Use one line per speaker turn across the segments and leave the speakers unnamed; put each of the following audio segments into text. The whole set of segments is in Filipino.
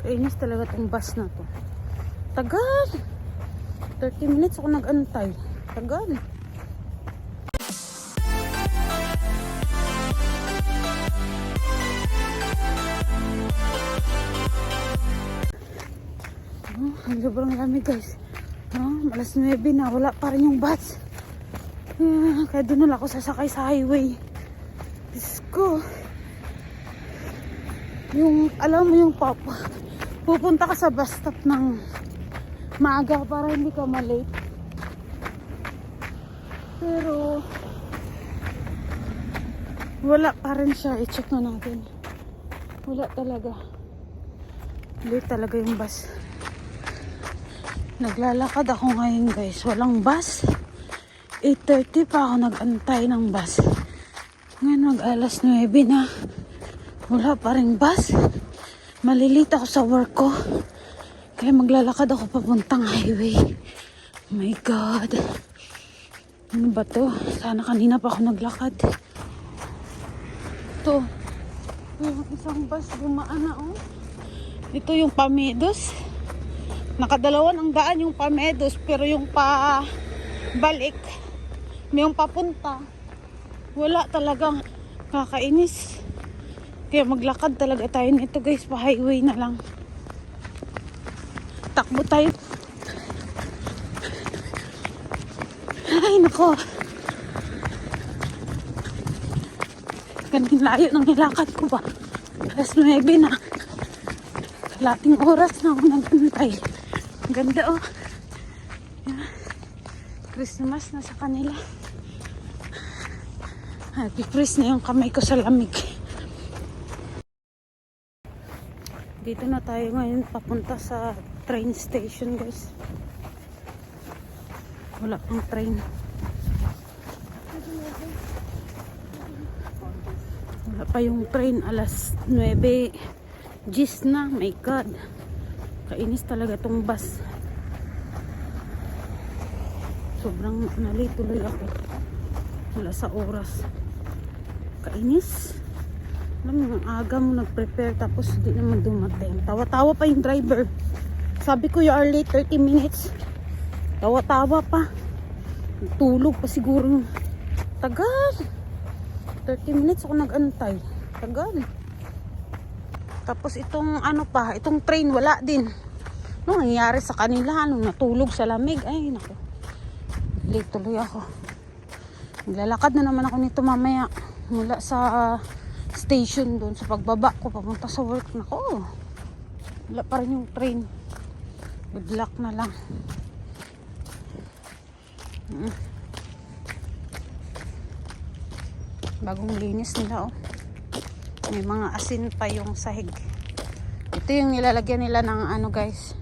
Kainis talaga tong bus na to. Tagal! 30 minutes ako nag-antay. Tagal. Sobrang lamig guys. Alas 9 na. Wala pa rin yung bus. Kaya doon na ako sasakay sa highway. Diyos ko. Yung, alam mo yung pupunta ka sa bus stop ng maaga para hindi ka malate. Pero wala pa rin siya. I-check na natin. Wala talaga. Late talaga yung bus. Naglalakad ako ngayon guys. Walang bus. 8:30 pa ako nag-antay ng bus. Ngayon mag-alas 9 na. Wala pa rin bus. Malilate ako sa work ko. Kaya maglalakad ako papuntang highway. Oh my God. Ano ba to? Sana kanina pa ako naglakad. Ito. Yung isang bus dumaan na oh. Ito yung Pamedos. Nakadalawan ang daan yung Pamedos. Pero yung balik, yung papunta, wala talagang kakainis. Kaya maglakad talaga tayo nito guys. Pa highway na lang. Takbo tayo. Ay nako. Ganun layo ng nilakad ko ba. Alas 9 na. Kalating oras na ako nag-antay. Ganda oh. Christmas na sa kanila. Happy-freeze na yung kamay ko sa lamig. Dito na tayo ngayon papunta sa train station guys. Wala pang train. Wala pa yung train. Alas 9. Gis na. My God. Kainis talaga tong bus. Sobrang nalate tuloy ako. Wala sa oras. Kainis. Alam mo, ang aga mo nag-prepare tapos hindi naman dumating. Tawa-tawa pa yung driver. Sabi ko, you are late 30 minutes. Tawa-tawa pa. Tulog pa siguro. Tagal. 30 minutes ako nag-antay. Tagal. Tapos itong ano pa, itong train wala din. Ano nangyayari sa kanila? Anong natulog sa lamig? Ay, naku. Late tuloy ako. Naglalakad na naman ako nito mamaya. Mula sa station doon sa pagbaba ko papunta sa work. Nako. Wala pa rin yung train. Good luck na lang. Bagong linis nila oh. May mga asin pa yung sahig. Ito yung nilalagyan nila ng ano guys.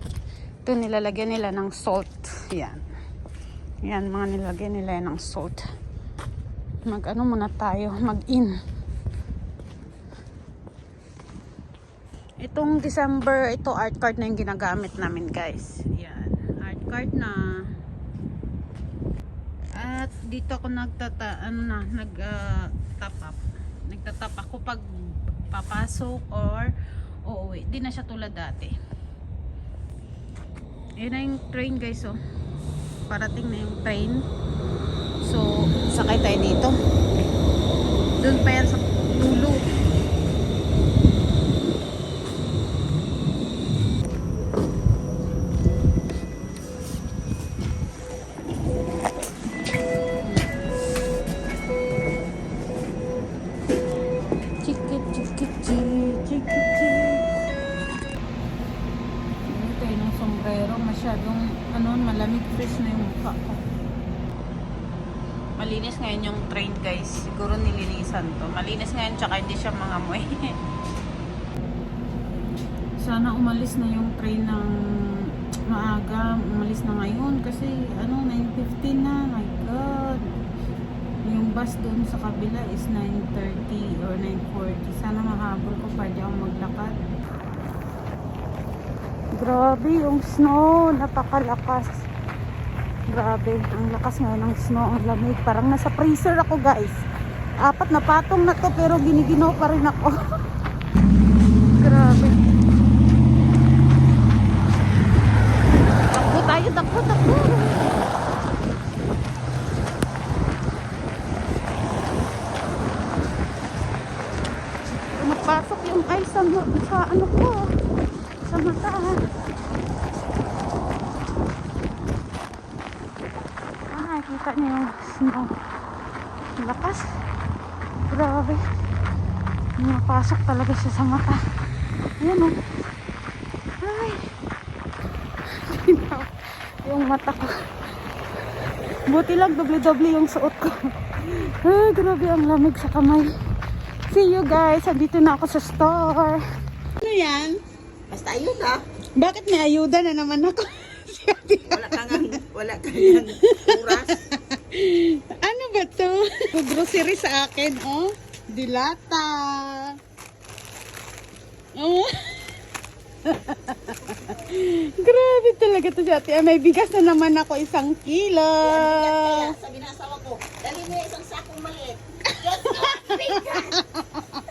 Ito nilalagyan nila ng salt. Yan. Yan mga nilalagyan nila ng salt. Mag ano muna tayo. Mag in. Itong December, ito art card na yung ginagamit namin guys. Yan. Art card na. At dito ako nagtatap up. Nagtatap ako pag papasok or uuwi. Di na siya tulad dati. Yun na yung train guys oh. Parating na yung train. So, sakay tayo dito. Doon pa yan sa dulo. Masyadong malamig, fresh na yung mukha ko. Malinis ngayon yung train guys. Siguro nilinisan to. Malinis ngayon tsaka hindi siya mangamoy. Sana umalis na yung train ng maaga. Umalis na ngayon kasi 9:15 na. My God. Yung bus doon sa kabila is 9:30 or 9:40. Sana mahabol ko pa di ako maglakad. Grabe yung snow, napakalakas. Grabe, ang lakas nga ng snow, ang lamig. Parang nasa freezer ako guys. 4 na patong na to pero giniginaw pa rin ako. Grabe. ano ko, sa mata. Nakikita niyo yung snow. Lakas. Grabe. Napasok talaga siya sa mata. Ayan o. Ay. Yung mata ko. Buti lang doble-doble yung suot ko. Ay, grabe ang lamig sa kamay. See you guys. Andito na ako sa store. Ano yan?
Basta ayuda.
Bakit may ayuda na naman ako?
Wala kang oras.
Ano ba to? Grocery sa akin, oh. Dilata. Oh. Grabe talaga to si ate. May bigas na naman ako 1 kilo.
Sabi na asawa ko, dali mo isang sakong maliit.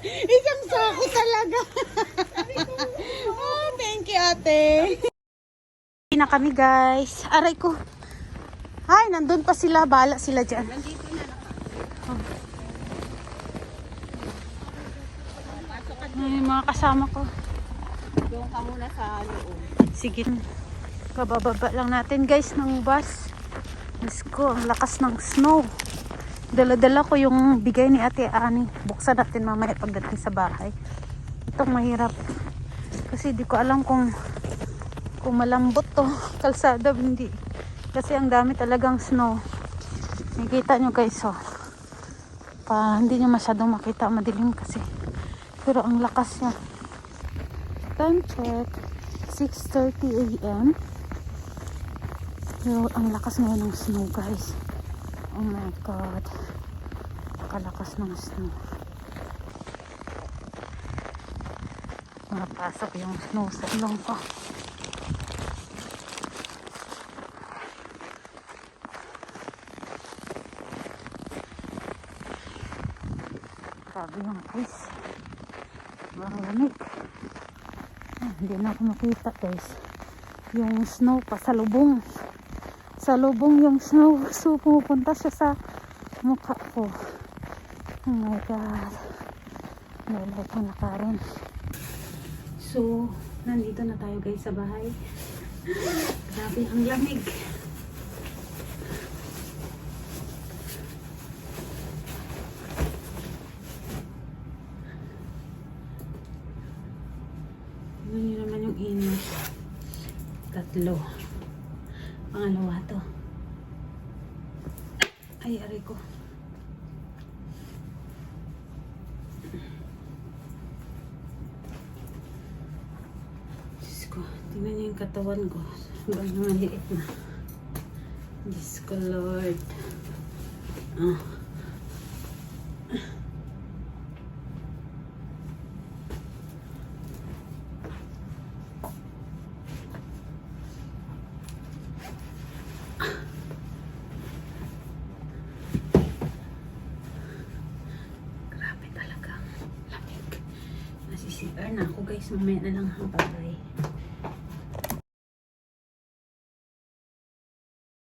Isang sako talaga. Oh, thank you ate. Na kami guys. Aray ko. Ay, nandun pa sila. Bahala sila dyan.
Nandito na.
Ay, mga kasama ko.
Doon ka muna sa loob.
Sige. Kabababa lang natin guys ng bus. Diyos ko, ang lakas ng snow. Dala-dala ko yung bigay ni Ate Ani. Buksan natin mamaya pagdating sa bahay. Itong mahirap. Kasi di ko alam kung malambot to. Kalsada, hindi. Kasi ang dami talagang snow. Nakikita nyo guys, oh. Hindi nyo masyadong makita. Madilim kasi. Pero ang lakas niya. Time check. 6:30 a.m. Pero ang lakas ngayon ng snow guys. Oh my god. Nakalakas ng snow. Napasok yung snow sa ilong ko. Grabe yung ice. Ang lamig. Hindi na ako makita guys. Yung snow pasalubong. Salubong yung snow. So pumupunta siya sa mukha ko. Oh my god. Nalay ko na ka rin. So, nandito na tayo guys sa bahay. Grabe ang lamig. Tingnan nyo naman yung init. 3. Pangalawa to. Ay, aray ko. Diyos ko, tingnan nyo yung katawan ko. Hanggang maliit na. Diyos ko, Lord. Ah. Grabe talaga. Lamig. Nasisipar na ako guys. Mamaya na lang ang pagay.